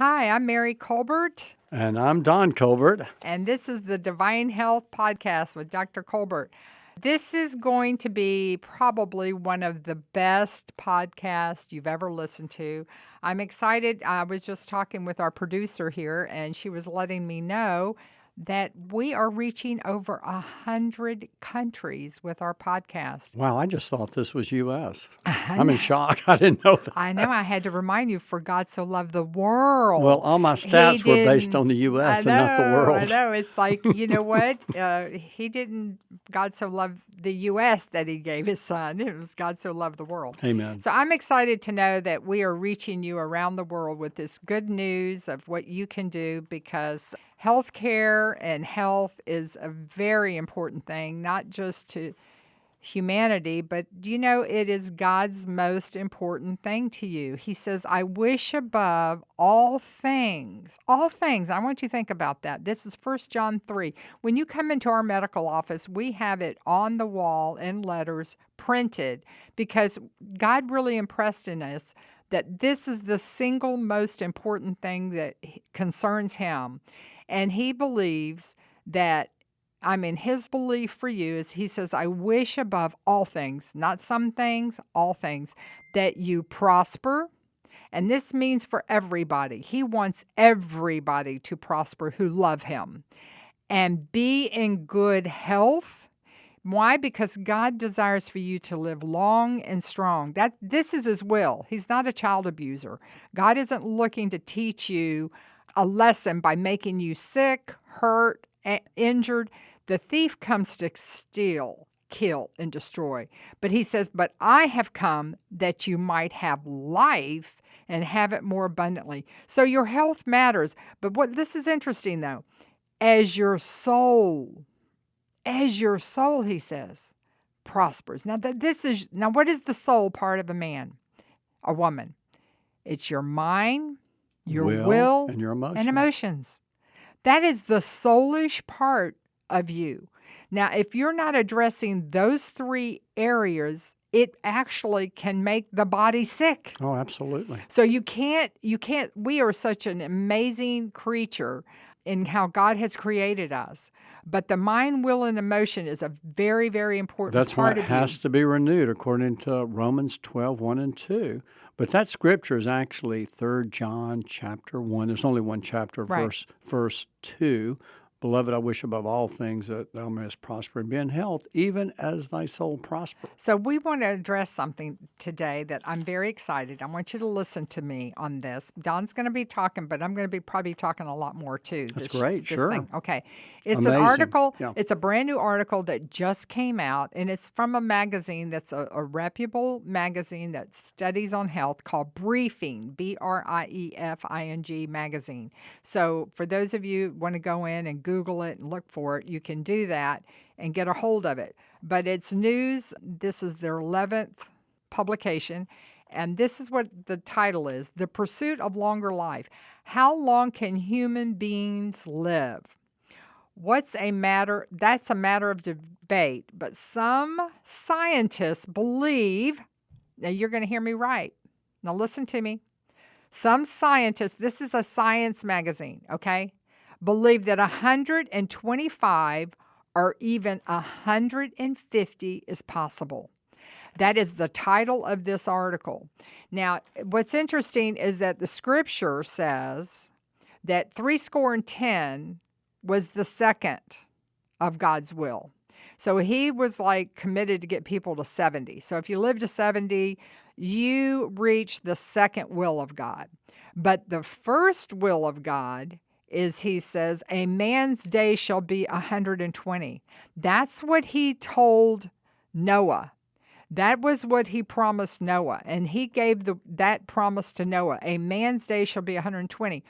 Hi, I'm Mary Colbert, And I'm Don Colbert. and this is the Divine Health Podcast with Dr. Colbert. This is going to be probably one of the best podcasts you've ever listened to. I'm excited. I was just talking with our producer here, and she was letting me know that we are reaching over 100 countries with our podcast. Wow, I just thought this was U.S. I I'm in know. shock. I didn't know that. I had to remind you, for God so loved the world. Well, all my He stats were based didn't. on the I U.S. know, and not the I world. know. It's like, you know what? He didn't, God so loved the U.S. that he gave his son. It was God so loved the world. Amen. So I'm excited to know that we are reaching you around the world with this good news of what you can do, because healthcare and health is a very important thing, not just to humanity, but it is God's most important thing to you. He says, I wish above all things, I want you to think about that. This is 1 John 3. When you come into our medical office, we have it on the wall in letters printed, because God really impressed in us that this is the single most important thing that concerns him. And he believes that, his belief for you is, he says, I wish above all things, not some things, all things, that you prosper. And this means for everybody. He wants everybody to prosper who love him and be in good health. Why? Because God desires for you to live long and strong. This is his will. He's not a child abuser. God isn't looking to teach you a lesson by making you sick, hurt, injured. The thief comes to steal, kill, and destroy. But he says, but I have come that you might have life and have it more abundantly. So your health matters. But this is interesting, though. As your soul, he says, prospers. Now, what is the soul part of a man, a woman? It's your mind, your will and your emotions. and emotions. That is the soulish part of you. Now, if you're not addressing those three areas, it actually can make the body sick. Oh, absolutely. So you can't, we are such an amazing creature in how God has created us. But the mind, will, and emotion is a very, very important That's part why of it has to be renewed according to Romans 12, 1 and 2. But that scripture is actually 3 John chapter 1. There's only one chapter, Right. verse 2. Beloved, I wish above all things that thou mayest prosper and be in health, even as thy soul prospers. So we want to address something today that I'm very excited. I want you to listen to me on this. Don's going to be talking, but I'm going to be probably talking a lot more too. That's great, this sure. thing. Okay. It's Amazing. an article. Yeah. It's a brand new article that just came out, and it's from a magazine that's a reputable magazine that studies on health, called Briefing, Briefing magazine. So for those of you who want to go in and Google it and look for it, you can do that and get a hold of it. But it's news. This is their 11th publication, and this is what the title is: The Pursuit of Longer Life. How long can human beings live? That's a matter of debate, but some scientists believe, now you're going to hear me right. Now listen to me. Some scientists, this is a science magazine, okay, believe that 125 or even 150 is possible. That is the title of this article. Now, what's interesting is that the scripture says that 70 was the second of God's will. So he was like committed to get people to 70. So if you live to 70, you reach the second will of God. But the first will of God is, he says, a man's day shall be 120. That's what he told Noah. That was what he promised Noah. And he gave that promise to Noah. A man's day shall be 120.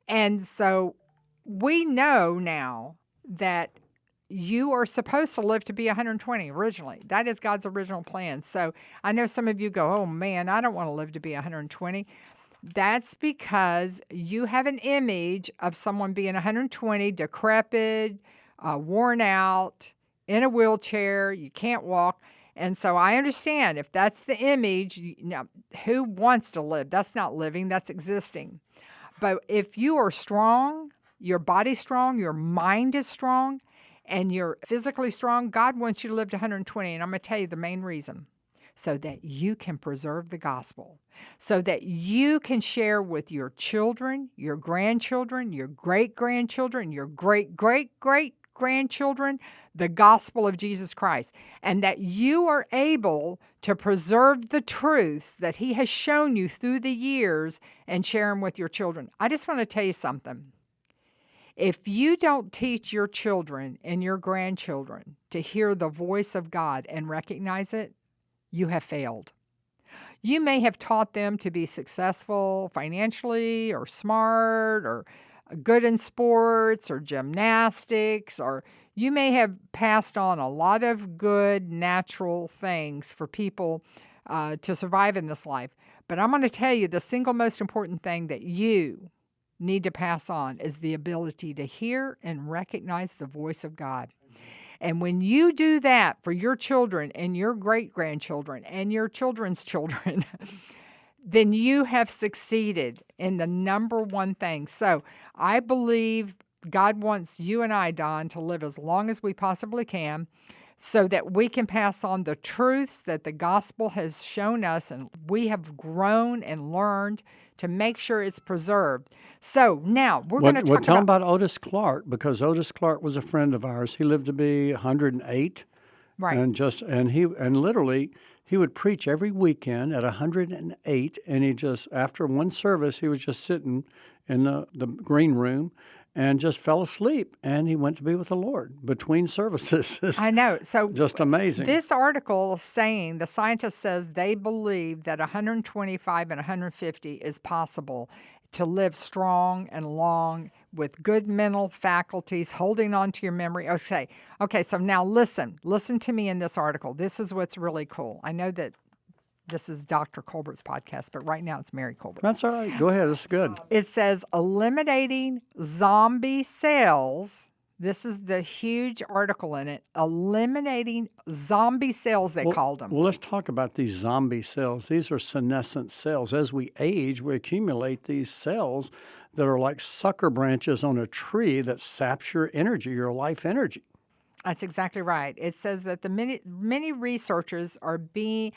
And so we know now that you are supposed to live to be 120 originally. That is God's original plan. So I know some of you go, oh man, I don't want to live to be 120. That's because you have an image of someone being 120, decrepit, worn out, in a wheelchair, you can't walk. And so I understand if that's the image, who wants to live? That's not living, that's existing. But if you are strong, your body's strong, your mind is strong, and you're physically strong, God wants you to live to 120. And I'm going to tell you the main reason. So that you can preserve the gospel, so that you can share with your children, your grandchildren, your great-grandchildren, your great-great-great-grandchildren, the gospel of Jesus Christ, and that you are able to preserve the truths that he has shown you through the years and share them with your children. I just want to tell you something. If you don't teach your children and your grandchildren to hear the voice of God and recognize it, you have failed. You may have taught them to be successful financially or smart or good in sports or gymnastics, or you may have passed on a lot of good natural things for people to survive in this life. But I'm going to tell you the single most important thing that you need to pass on is the ability to hear and recognize the voice of God. And when you do that for your children and your great-grandchildren and your children's children, then you have succeeded in the number one thing. So I believe God wants you and I, Don, to live as long as we possibly can so that we can pass on the truths that the gospel has shown us and we have grown and learned to make sure it's preserved. So now we're going to talk tell them about Otis Clark, because Otis Clark was a friend of ours. He lived to be 108. Right. And literally he would preach every weekend at 108, and he just, after one service, he was just sitting in the green room and just fell asleep, and he went to be with the Lord between services. I know. So just amazing. This article is saying, the scientist says they believe that 125 and 150 is possible to live strong and long with good mental faculties, holding on to your memory. Okay, so now listen to me in this article. This is what's really cool. I know that this is Dr. Colbert's podcast, but right now it's Mary Colbert. That's all right. Go ahead. It's good. It says eliminating zombie cells. This is the huge article in it. Eliminating zombie cells, they called them. Well, let's talk about these zombie cells. These are senescent cells. As we age, we accumulate these cells that are like sucker branches on a tree that saps your energy, your life energy. That's exactly right. It says that the many researchers are betting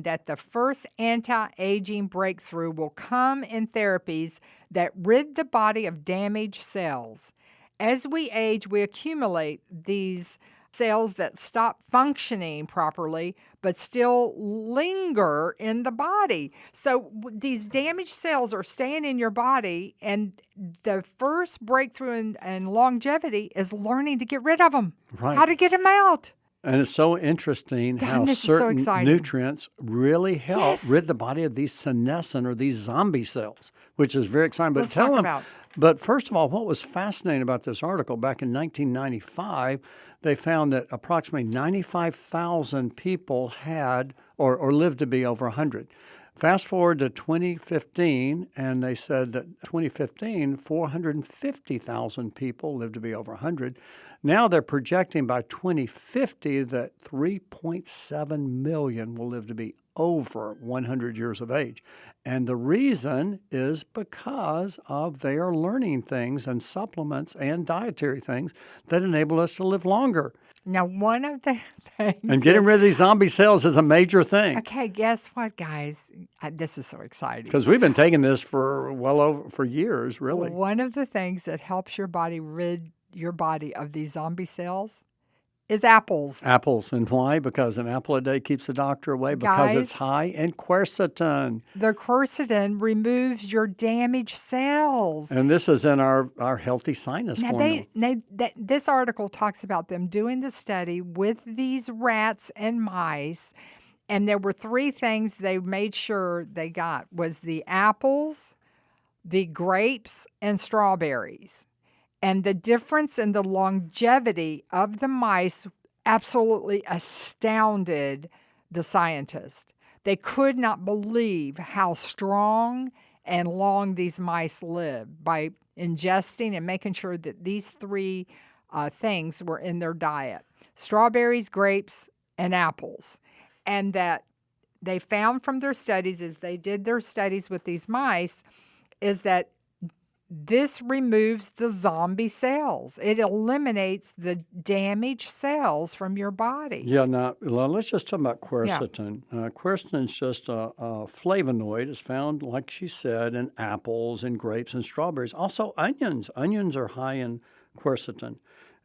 that the first anti-aging breakthrough will come in therapies that rid the body of damaged cells. As we age, we accumulate these cells that stop functioning properly but still linger in the body. So these damaged cells are staying in your body, and the first breakthrough in longevity is learning to get rid of them, Right. how to get them out. And it's so interesting how certain nutrients really help rid the body of these senescent or these zombie cells, which is very exciting. But But first of all, what was fascinating about this article, back in 1995, they found that approximately 95,000 people had or lived to be over 100. Fast forward to 2015, and they said that 2015, 450,000 people lived to be over 100. Now they're projecting by 2050 that 3.7 million will live to be over 100 years of age. And the reason is because of they are learning things and supplements and dietary things that enable us to live longer. Now, one of the things... And getting rid of these zombie cells is a major thing. Okay, guess what, guys? This is so exciting. Because we've been taking this for years, really. One of the things that helps your body rid your body of these zombie cells is apples. Apples. And why? Because an apple a day keeps the doctor away, because it's high in quercetin. The quercetin removes your damaged cells. And this is in our healthy sinus formula. This article talks about them doing the study with these rats and mice, and there were 3 things they made sure they got, was the apples, the grapes, and strawberries. And the difference in the longevity of the mice absolutely astounded the scientists. They could not believe how strong and long these mice lived by ingesting and making sure that these 3 things were in their diet: strawberries, grapes, and apples. And that they found from their studies, as they did their studies with these mice, is that this removes the zombie cells. It eliminates the damaged cells from your body. Yeah, now let's just talk about Yeah. quercetin. Quercetin is just a flavonoid. It's found, like she said, in apples and grapes and strawberries. Also, onions. Onions are high in quercetin,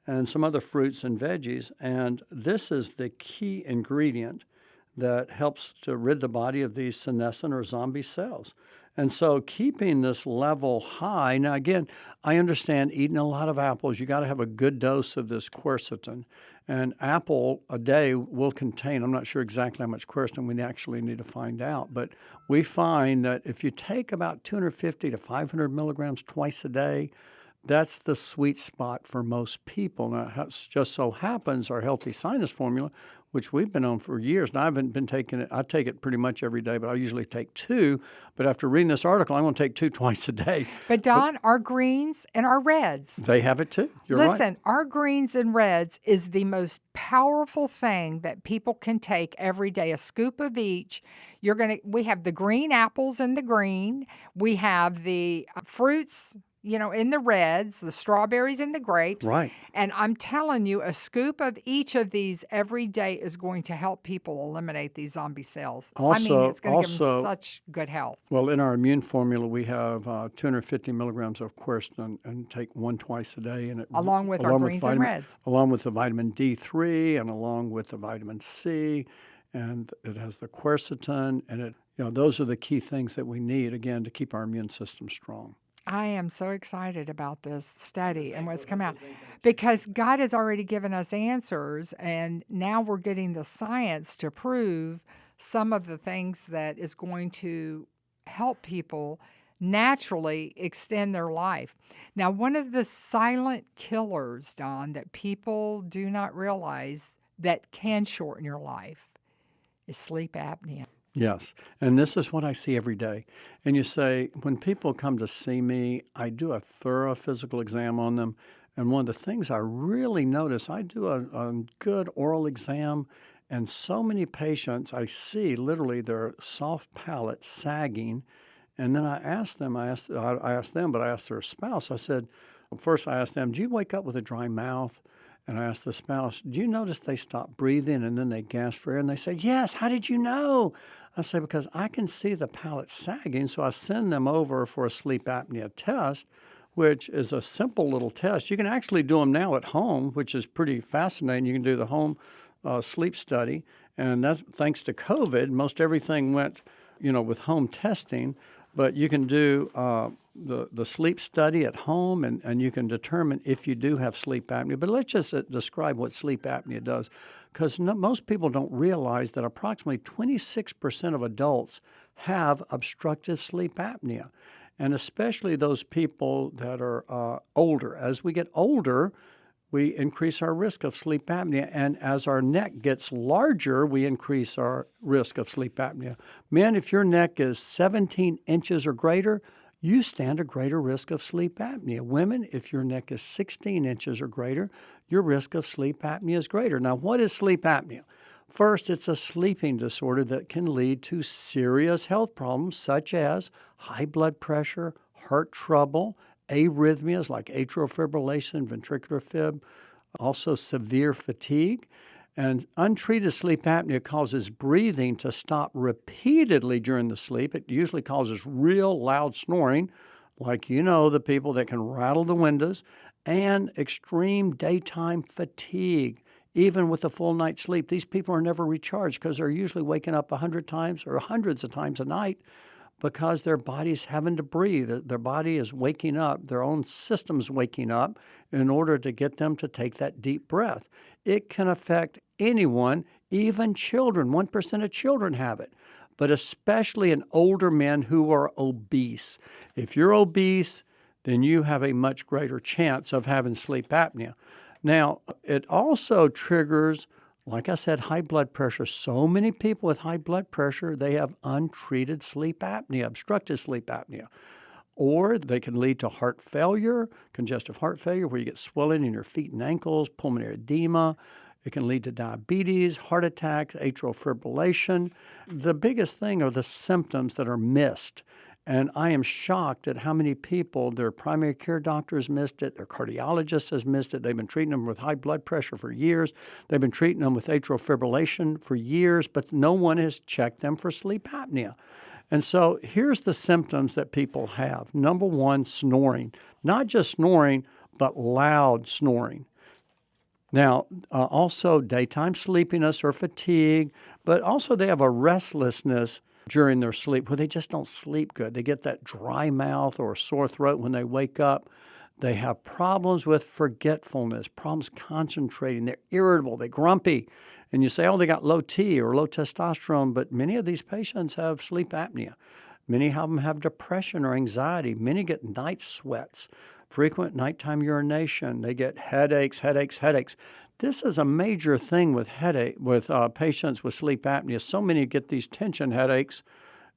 and some other fruits and veggies. And this is the key ingredient that helps to rid the body of these senescent or zombie cells. And so keeping this level high, now again, I understand eating a lot of apples, you got to have a good dose of this quercetin. An apple a day will contain, I'm not sure exactly how much quercetin we actually need to find out, but we find that if you take about 250 to 500 milligrams twice a day, that's the sweet spot for most people. Now, it just so happens our healthy sinus formula, which we've been on for years, and I haven't been taking it. I take it pretty much every day, but I usually take 2. But after reading this article, I'm going to take 2 twice a day. But Don, our greens and our reds. They have it too. You're right. Listen, our greens and reds is the most powerful thing that people can take every day. A scoop of each. We have the green apples in the green. We have the fruits, in the reds, the strawberries and the grapes. Right. And I'm telling you, a scoop of each of these every day is going to help people eliminate these zombie cells. It's going to give them such good health. Well, in our immune formula, we have 250 milligrams of quercetin and take 1 twice a day. And along with our greens and reds. Along with the vitamin D3 and along with the vitamin C. And it has the quercetin. And those are the key things that we need, again, to keep our immune system strong. I am so excited about this study and what's come out because God has already given us answers, and now we're getting the science to prove some of the things that is going to help people naturally extend their life. Now, one of the silent killers, Don, that people do not realize that can shorten your life is sleep apnea. Yes, and this is what I see every day. And you say, when people come to see me, I do a thorough physical exam on them. And one of the things I really notice, I do a good oral exam, and so many patients, I see literally their soft palate sagging. And then I ask them, but I asked their spouse, I said, first I asked them, do you wake up with a dry mouth? And I asked the spouse, do you notice they stop breathing and then they gasp for air? And they say, yes, how did you know? I say, because I can see the palate sagging, so I send them over for a sleep apnea test, which is a simple little test. You can actually do them now at home, which is pretty fascinating. You can do the home sleep study, and that's thanks to COVID. Most everything went, with home testing, but you can do the sleep study at home, and you can determine if you do have sleep apnea. But let's just describe what sleep apnea does, because most people don't realize that approximately 26% of adults have obstructive sleep apnea, and especially those people that are older. As we get older, we increase our risk of sleep apnea, and as our neck gets larger, we increase our risk of sleep apnea. Men, if your neck is 17 inches or greater, you stand a greater risk of sleep apnea. Women, if your neck is 16 inches or greater, your risk of sleep apnea is greater. Now, what is sleep apnea? First, it's a sleeping disorder that can lead to serious health problems such as high blood pressure, heart trouble, arrhythmias like atrial fibrillation, ventricular fib, also severe fatigue. And untreated sleep apnea causes breathing to stop repeatedly during the sleep. It usually causes real loud snoring, like the people that can rattle the windows, and extreme daytime fatigue. Even with a full night's sleep, these people are never recharged because they're usually waking up 100 times or hundreds of times a night because their body's having to breathe. Their body is waking up, their own system's waking up in order to get them to take that deep breath. It can affect anyone, even children. 1% of children have it, but especially in older men who are obese. If you're obese, then you have a much greater chance of having sleep apnea. Now, it also triggers, like I said, high blood pressure. So many people with high blood pressure, they have untreated sleep apnea, obstructive sleep apnea. Or they can lead to heart failure, congestive heart failure, where you get swelling in your feet and ankles, pulmonary edema. It can lead to diabetes, heart attack, atrial fibrillation. The biggest thing are the symptoms that are missed. And I am shocked at how many people, their primary care doctors missed it, their cardiologist has missed it. They've been treating them with high blood pressure for years. They've been treating them with atrial fibrillation for years, but no one has checked them for sleep apnea. And so here's the symptoms that people have. Number one, snoring. Not just snoring, but loud snoring. Now, also daytime sleepiness or fatigue, but also they have a restlessness during their sleep where they just don't sleep good. They get that dry mouth or sore throat when they wake up. They have problems with forgetfulness, problems concentrating. They're irritable, they're grumpy. And you say, oh, they got low T or low testosterone, but many of these patients have sleep apnea. Many of them have depression or anxiety. Many get night sweats, frequent nighttime urination. They get headaches. This is a major thing with patients with sleep apnea. So many get these tension headaches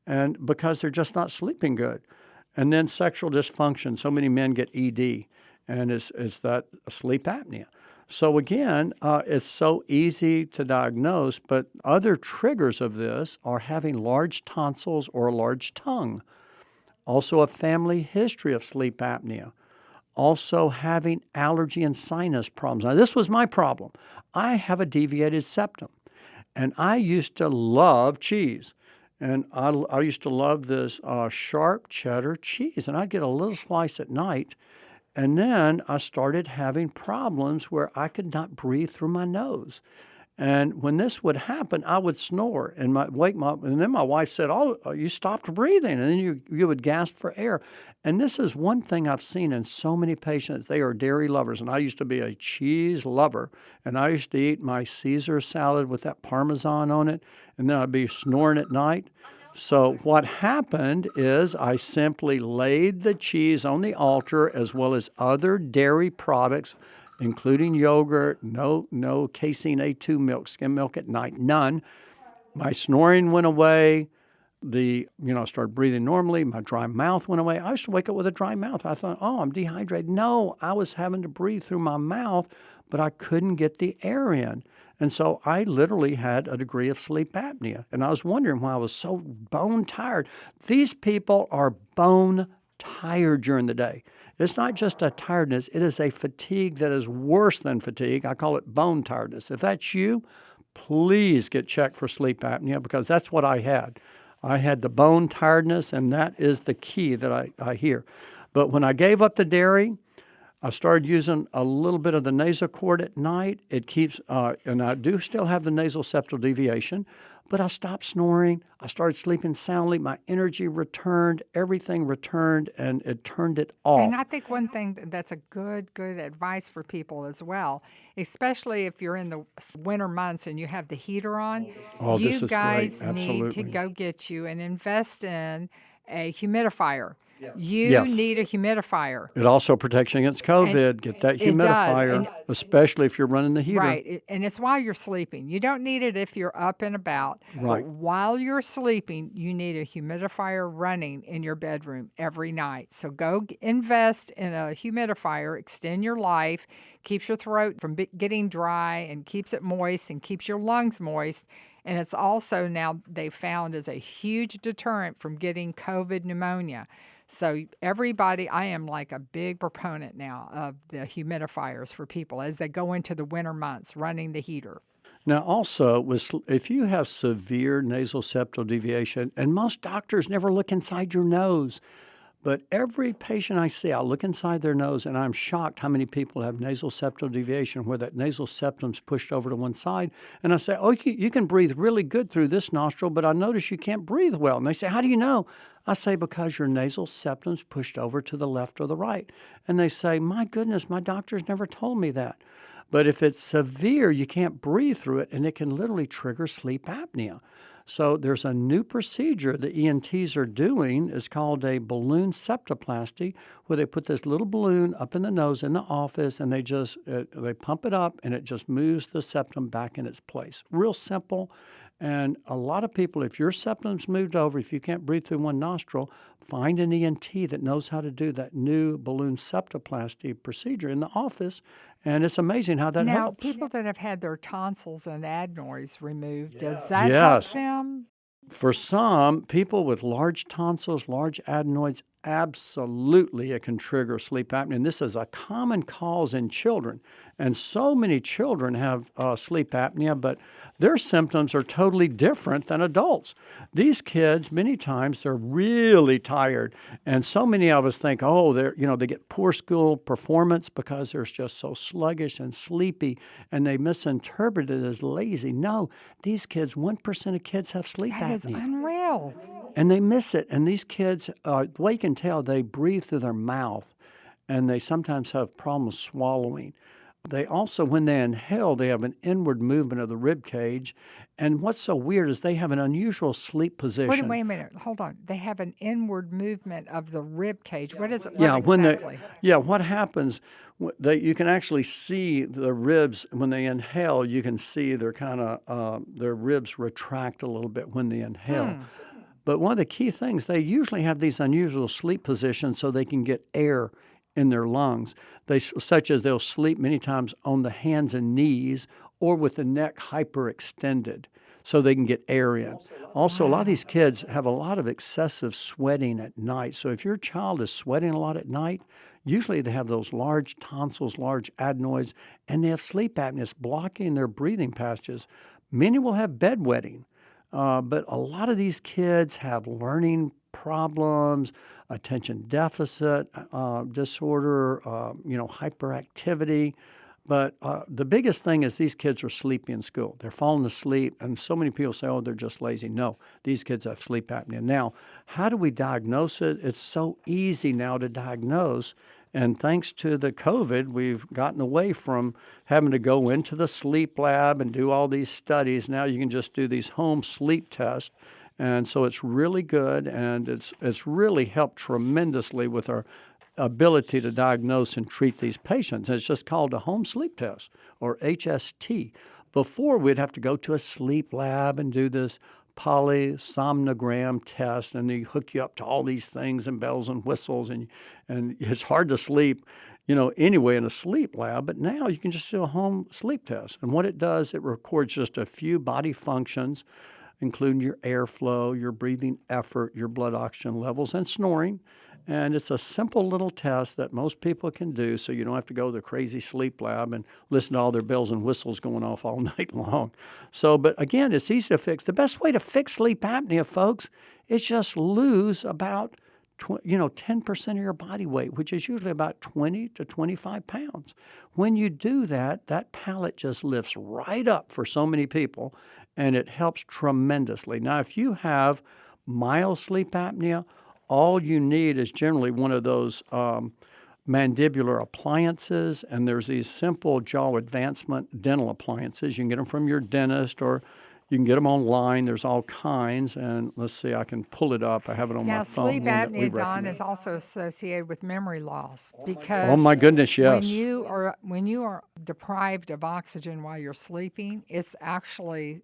and because they're just not sleeping good. And then sexual dysfunction. So many men get ED, and it's that sleep apnea. So again, it's so easy to diagnose, but other triggers of this are having large tonsils or a large tongue. Also a family history of sleep apnea. Also having allergy and sinus problems. Now, this was my problem. I have a deviated septum, and I used to love cheese. And I used to love this sharp cheddar cheese, and I'd get a little slice at night. And then I started having problems where I could not breathe through my nose. And when this would happen, I would snore and and then my wife said, "Oh, you stopped breathing," and then you would gasp for air. And this is one thing I've seen in so many patients. They are dairy lovers, and I used to be a cheese lover, and I used to eat my Caesar salad with that Parmesan on it, and then I'd be snoring at night. So what happened is I simply laid the cheese on the altar as well as other dairy products, including yogurt, no casein A2 milk, skim milk at night, none. My snoring went away. I started breathing normally. My dry mouth went away. I used to wake up with a dry mouth. I thought, oh, I'm dehydrated. No, I was having to breathe through my mouth, but I couldn't get the air in. And so I literally had a degree of sleep apnea. And I was wondering why I was so bone tired. These people are bone tired during the day. It's not just a tiredness. It is a fatigue that is worse than fatigue. I call it bone tiredness. If that's you, please get checked for sleep apnea because that's what I had. I had the bone tiredness, and that is the key that I hear. But when I gave up the dairy, I started using a little bit of the nasal cord at night. It keeps, and I do still have the nasal septal deviation, but I stopped snoring. I started sleeping soundly. My energy returned. Everything returned, and it turned it off. And I think one thing that's a good advice for people as well, especially if you're in the winter months and you have the heater on, Oh, you this is guys great. need to Absolutely. go get you and invest in a humidifier. You Yes. need a humidifier. It also protects you against COVID. Get that It does. humidifier, And especially if you're running the heater. right. And it's while you're sleeping. You don't need it if you're up and about. Right. But while you're sleeping, you need a humidifier running in your bedroom every night. So go invest in a humidifier, extend your life, keeps your throat from getting dry and keeps it moist and keeps your lungs moist. And it's also now they found is a huge deterrent from getting COVID pneumonia. So everybody, I am like a big proponent now of the humidifiers for people as they go into the winter months running the heater. Now, also, if you have severe nasal septal deviation, and most doctors never look inside your nose, but every patient I see, I'll look inside their nose, and I'm shocked how many people have nasal septal deviation where that nasal septum's pushed over to one side. And I say, oh, you can breathe really good through this nostril, but I notice you can't breathe well. And they say, how do you know? I say, because your nasal septum's pushed over to the left or the right. And they say, my goodness, my doctor's never told me that. But if it's severe, you can't breathe through it, and it can literally trigger sleep apnea. So there's a new procedure the ENTs are doing. It's called a balloon septoplasty, where they put this little balloon up in the nose in the office, and they pump it up, and it just moves the septum back in its place. Real simple. And a lot of people, if your septum's moved over, if you can't breathe through one nostril, find an ENT that knows how to do that new balloon septoplasty procedure in the office. And it's amazing how that helps. Now, people that have had their tonsils and adenoids removed, does that help Yes. them? For some people with large tonsils, large adenoids, absolutely it can trigger sleep apnea. And this is a common cause in children. And so many children have sleep apnea, but their symptoms are totally different than adults. These kids, many times, they're really tired. And so many of us think, oh, they get poor school performance because they're just so sluggish and sleepy, and they misinterpret it as lazy. No, these kids, 1% of kids have sleep apnea. That is unreal. And they miss it. And these kids, the way you can tell, they breathe through their mouth, and they sometimes have problems swallowing. They also, when they inhale, they have an inward movement of the rib cage. And what's so weird is they have an unusual sleep position. Wait a minute. Hold on. They have an inward movement of the rib cage. What is it? What happens, you can actually see the ribs, when they inhale, you can see their ribs retract a little bit when they inhale. But one of the key things, they usually have these unusual sleep positions so they can get air in their lungs, such as they'll sleep many times on the hands and knees or with the neck hyperextended so they can get air in. Also, a lot of these kids have a lot of excessive sweating at night. So if your child is sweating a lot at night, usually they have those large tonsils, large adenoids, and they have sleep apnea. It's blocking their breathing passages. Many will have bedwetting, but a lot of these kids have learning problems, attention deficit disorder, hyperactivity. But the biggest thing is these kids are sleepy in school. They're falling asleep, and so many people say, oh, they're just lazy. No, these kids have sleep apnea. Now, how do we diagnose it? It's so easy now to diagnose. And thanks to the COVID, we've gotten away from having to go into the sleep lab and do all these studies. Now you can just do these home sleep tests. And so it's really good, and it's really helped tremendously with our ability to diagnose and treat these patients. And it's just called a home sleep test, or HST. Before, we'd have to go to a sleep lab and do this polysomnogram test, and they hook you up to all these things and bells and whistles, and it's hard to sleep, anyway in a sleep lab. But now you can just do a home sleep test. And what it does, it records just a few body functions, including your airflow, your breathing effort, your blood oxygen levels, and snoring. And it's a simple little test that most people can do, so you don't have to go to the crazy sleep lab and listen to all their bells and whistles going off all night long. But again, it's easy to fix. The best way to fix sleep apnea, folks, is just lose about 10% of your body weight, which is usually about 20 to 25 pounds. When you do that, that palate just lifts right up for so many people, and it helps tremendously. Now, if you have mild sleep apnea, all you need is generally one of those mandibular appliances, and there's these simple jaw advancement dental appliances. You can get them from your dentist, or you can get them online. There's all kinds, and let's see, I can pull it up. I have it on my phone. Now, sleep apnea, Don, is also associated with memory loss because oh my goodness, yes. When you are deprived of oxygen while you're sleeping, it's actually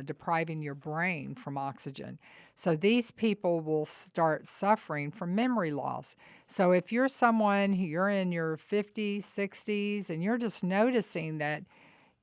depriving your brain from oxygen. So these people will start suffering from memory loss. So if you're someone you're in your 50s, 60s, and you're just noticing that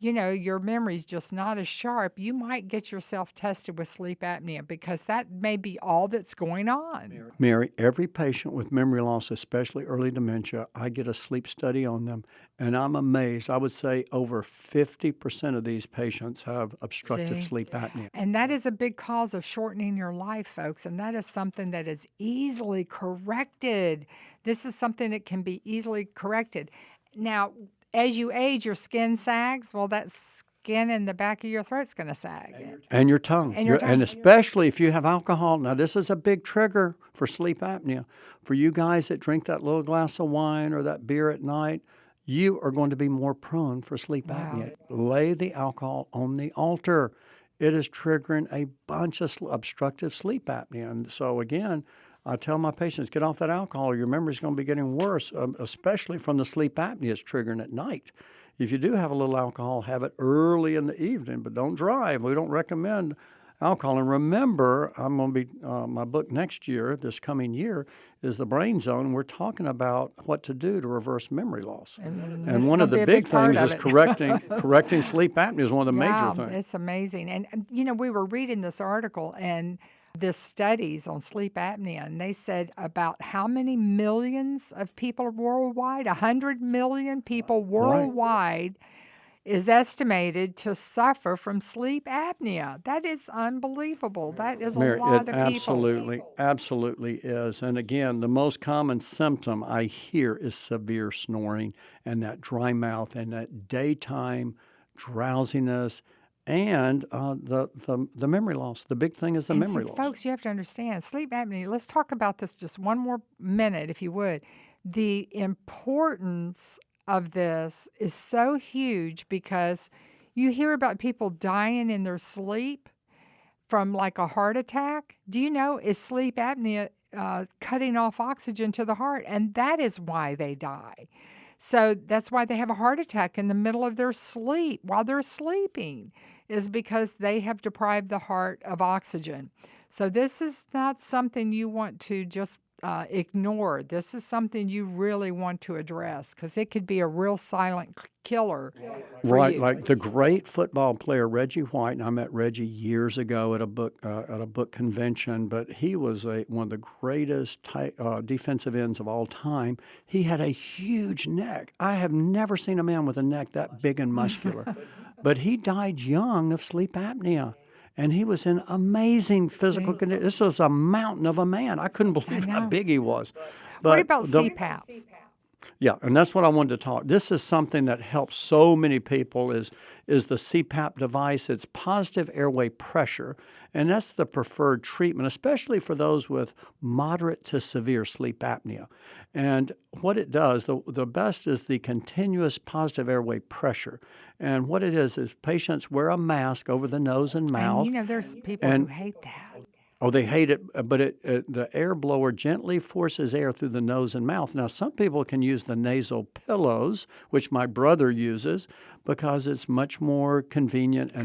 your memory's just not as sharp, you might get yourself tested with sleep apnea because that may be all that's going on. Mary, every patient with memory loss, especially early dementia, I get a sleep study on them, and I'm amazed. I would say over 50% of these patients have obstructive sleep apnea. And that is a big cause of shortening your life, folks, and that is something that is easily corrected. This is something that can be easily corrected. Now, as you age, your skin sags. Well, that skin in the back of your throat's going to sag. And your tongue. And especially if you have alcohol. Now, this is a big trigger for sleep apnea. For you guys that drink that little glass of wine or that beer at night, you are going to be more prone for sleep apnea. Lay the alcohol on the altar. It is triggering a bunch of obstructive sleep apnea. And so, again, I tell my patients, get off that alcohol or your memory's going to be getting worse, especially from the sleep apnea it's triggering at night. If you do have a little alcohol, have it early in the evening, but don't drive. We don't recommend alcohol. And remember, I'm going to be my book next year, this coming year, is The Brain Zone. We're talking about what to do to reverse memory loss. And one of the big things is correcting sleep apnea is one of the major things. It's amazing. And we were reading this article and the studies on sleep apnea, and they said about how many millions of people worldwide, 100 million people worldwide, is estimated to suffer from sleep apnea. That is unbelievable. That is Mary, a lot of people. Absolutely is. And again, the most common symptom I hear is severe snoring and that dry mouth and that daytime drowsiness and the memory loss. The big thing is the memory loss. Folks, you have to understand, sleep apnea, let's talk about this just one more minute, if you would. The importance of this is so huge because you hear about people dying in their sleep from like a heart attack. Do you know, is sleep apnea cutting off oxygen to the heart? And that is why they die. So that's why they have a heart attack in the middle of their sleep while they're sleeping, is because they have deprived the heart of oxygen. So this is not something you want to just ignore. This is something you really want to address because it could be a real silent killer for you. Like the great football player Reggie White, and I met Reggie years ago at a book convention, but he was one of the greatest defensive ends of all time. He had a huge neck. I have never seen a man with a neck that big and muscular. But he died young of sleep apnea. And he was in amazing physical condition. This was a mountain of a man. I couldn't believe how big he was. But what about CPAPs? Yeah, and that's what I wanted to talk. This is something that helps so many people is the CPAP device. It's positive airway pressure, and that's the preferred treatment, especially for those with moderate to severe sleep apnea. And what it does, the best is the continuous positive airway pressure. And what it is patients wear a mask over the nose and mouth. And there's people who hate that. Oh, they hate it, but the air blower gently forces air through the nose and mouth. Now, some people can use the nasal pillows, which my brother uses, because it's much more convenient and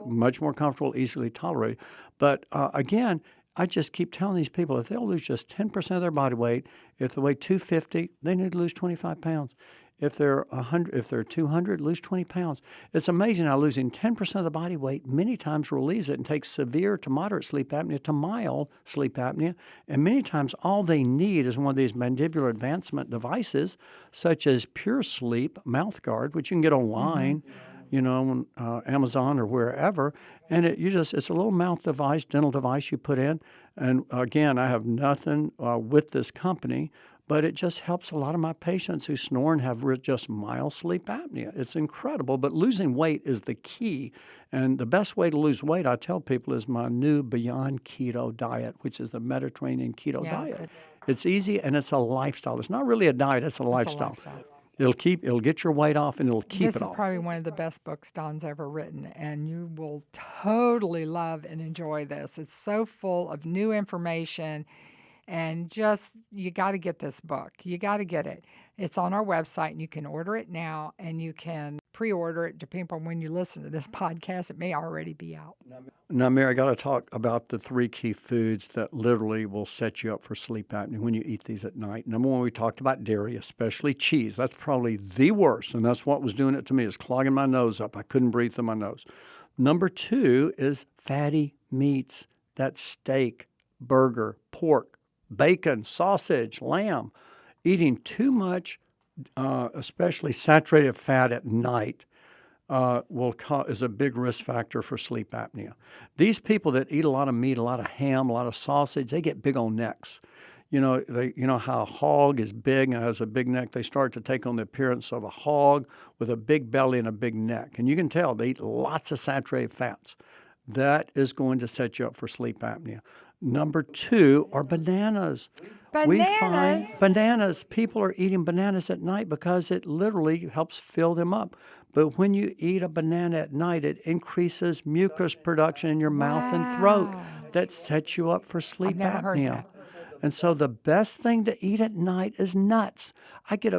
much more comfortable, easily tolerated. But again, I just keep telling these people, if they'll lose just 10% of their body weight, if they weigh 250, they need to lose 25 pounds. If they're 200, lose 20 pounds. It's amazing how losing 10% of the body weight many times relieves it and takes severe to moderate sleep apnea to mild sleep apnea. And many times all they need is one of these mandibular advancement devices, such as Pure Sleep mouth guard, which you can get online, on Amazon or wherever. And it's a little mouth device, dental device you put in. And again, I have nothing with this company, but it just helps a lot of my patients who snore and have just mild sleep apnea. It's incredible, but losing weight is the key. And the best way to lose weight, I tell people, is my new Beyond Keto diet, which is the Mediterranean keto diet. It's easy and it's a lifestyle. It's not really a diet, it's a lifestyle. It'll get your weight off and it'll keep it off. This is probably one of the best books Don's ever written, and you will totally love and enjoy this. It's so full of new information. And you got to get this book. You got to get it. It's on our website, and you can order it now, and you can pre-order it depending on when you listen to this podcast. It may already be out. Now, Mary, I got to talk about the 3 key foods that literally will set you up for sleep apnea when you eat these at night. Number 1, we talked about dairy, especially cheese. That's probably the worst, and that's what was doing it to me, is clogging my nose up. I couldn't breathe through my nose. Number 2 is fatty meats. That's steak, burger, pork, bacon, sausage, lamb. Eating too much, especially saturated fat at night, is a big risk factor for sleep apnea. These people that eat a lot of meat, a lot of ham, a lot of sausage, they get big old necks. You know how a hog is big and has a big neck. They start to take on the appearance of a hog with a big belly and a big neck. And you can tell they eat lots of saturated fats. That is going to set you up for sleep apnea. Number 2 are bananas. We find bananas. People are eating bananas at night because it literally helps fill them up. But when you eat a banana at night, it increases mucus production in your mouth and throat. That sets you up for sleep apnea. Heard that. And so the best thing to eat at night is nuts.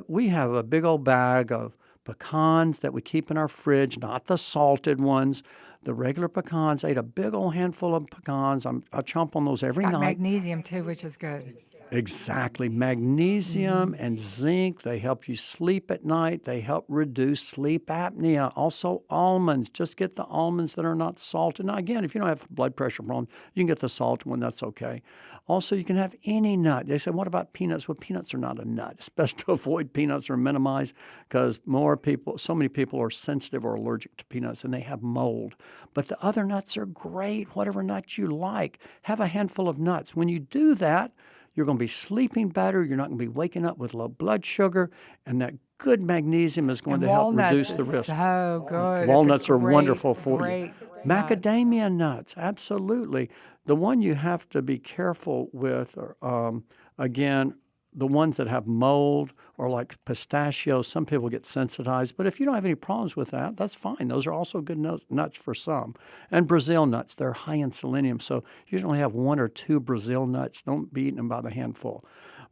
We have a big old bag of pecans that we keep in our fridge, not the salted ones. the regular pecans. I ate a big old handful of pecans. I chomp on those every It's got night. magnesium too, which is good. Exactly. Magnesium and zinc, they help you sleep at night. They help reduce sleep apnea. Also, almonds. Just get the almonds that are not salted. Now, again, if you don't have blood pressure problem, you can get the salted one. That's okay. Also, you can have any nut. They said, what about peanuts? Well, peanuts are not a nut. It's best to avoid peanuts or minimize because so many people are sensitive or allergic to peanuts and they have mold. But the other nuts are great. Whatever nuts you like, have a handful of nuts. When you do that, you're going to be sleeping better. You're not going to be waking up with low blood sugar. And that good magnesium is going to help reduce the risk. So good. Walnuts are wonderful for you. Macadamia nuts, absolutely. The one you have to be careful with are, again, the ones that have mold or like pistachios. Some people get sensitized, but if you don't have any problems with that, that's fine. Those are also good nuts for some. And Brazil nuts, they're high in selenium, so you usually have 1 or 2 Brazil nuts. Don't be eating them by the handful.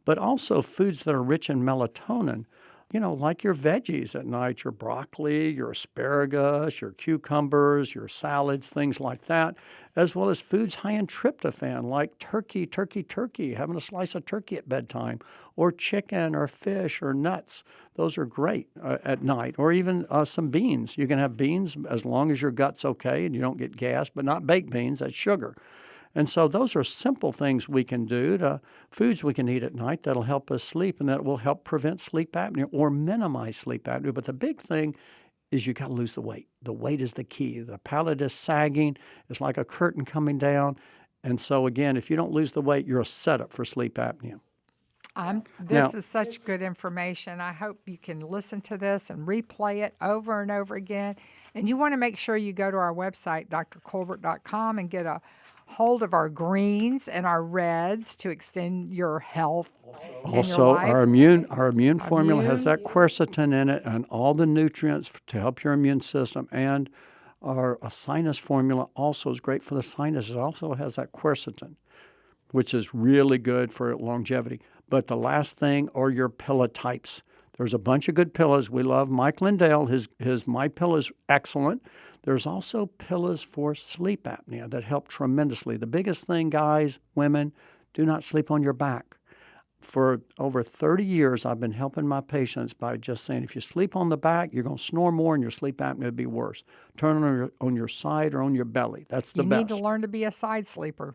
But also foods that are rich in melatonin, like your veggies at night, your broccoli, your asparagus, your cucumbers, your salads, things like that, as well as foods high in tryptophan, like turkey, having a slice of turkey at bedtime, or chicken or fish or nuts. Those are great at night, or even some beans. You can have beans as long as your gut's okay and you don't get gas, but not baked beans, that's sugar. And so those are simple things we can do, foods we can eat at night that'll help us sleep and that will help prevent sleep apnea or minimize sleep apnea. But the big thing is you got to lose the weight. The weight is the key. The palate is sagging. It's like a curtain coming down. And so, again, if you don't lose the weight, you're a setup for sleep apnea. This is such good information. I hope you can listen to this and replay it over and over again. And you want to make sure you go to our website, drcolbert.com, and get a hold of our greens and our reds to extend your health. Also, our immune formula has that quercetin in it and all the nutrients to help your immune system. And our sinus formula also is great for the sinus. It also has that quercetin, which is really good for longevity. But the last thing are your pillow types. There's a bunch of good pillows. We love Mike Lindell. His My Pillow is excellent. There's also pillows for sleep apnea that help tremendously. The biggest thing, guys, women, do not sleep on your back. For over 30 years, I've been helping my patients by just saying, if you sleep on the back, you're going to snore more and your sleep apnea will be worse. Turn on your side or on your belly. That's the best. You need to learn to be a side sleeper.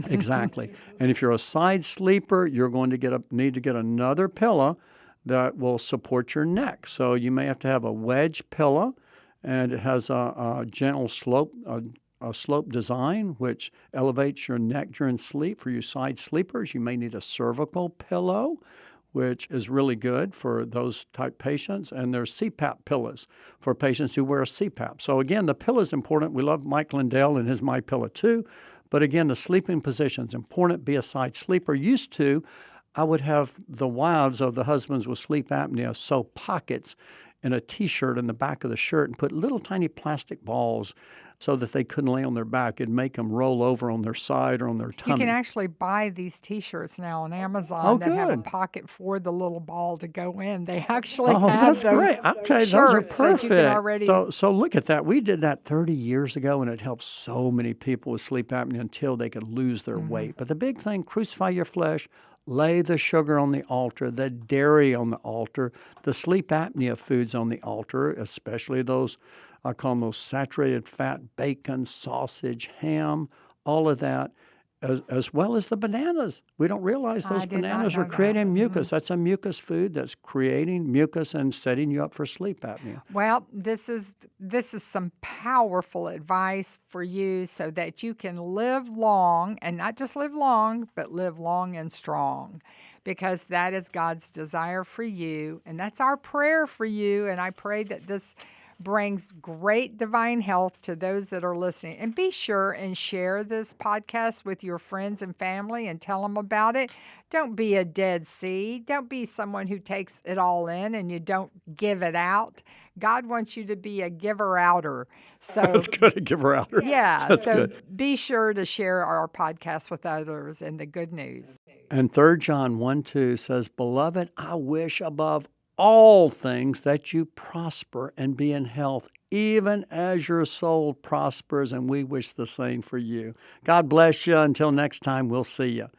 Exactly. And if you're a side sleeper, you're going to need to get another pillow that will support your neck. So you may have to have a wedge pillow, and it has a gentle slope design, which elevates your neck during sleep. For you side sleepers, you may need a cervical pillow, which is really good for those type patients. And there's CPAP pillows for patients who wear a CPAP. So again, the pillow is important. We love Mike Lindell and his My Pillow too. But again, the sleeping position is important. Be a side sleeper. I would have the wives of the husbands with sleep apnea sew pockets in a T-shirt in the back of the shirt and put little tiny plastic balls so that they couldn't lay on their back. It'd make them roll over on their side or on their tummy. You can actually buy these T-shirts now on Amazon that have a pocket for the little ball to go in. They actually have that's those great. Okay, those are perfect. You can already... So look at that. We did that 30 years ago, and it helped so many people with sleep apnea until they could lose their weight. But the big thing, crucify your flesh. Lay the sugar on the altar, the dairy on the altar, the sleep apnea foods on the altar, especially those, I call them those saturated fat, bacon, sausage, ham, all of that, as well as the bananas. We don't realize those bananas are creating mucus. That's a mucus food that's creating mucus and setting you up for sleep apnea. Well, this is some powerful advice for you so that you can live long, and not just live long, but live long and strong, because that is God's desire for you, and that's our prayer for you. And I pray that this brings great divine health to those that are listening. And be sure and share this podcast with your friends and family and tell them about it. Don't be a dead seed. Don't be someone who takes it all in and you don't give it out. God wants you to be a giver-outer. So that's good, a giver-outer. Yeah, that's so good. Be sure to share our podcast with others and the good news. And 3 John 1:2 says, Beloved, I wish above all things that you prosper and be in health, even as your soul prospers, and we wish the same for you. God bless you. Until next time, we'll see you.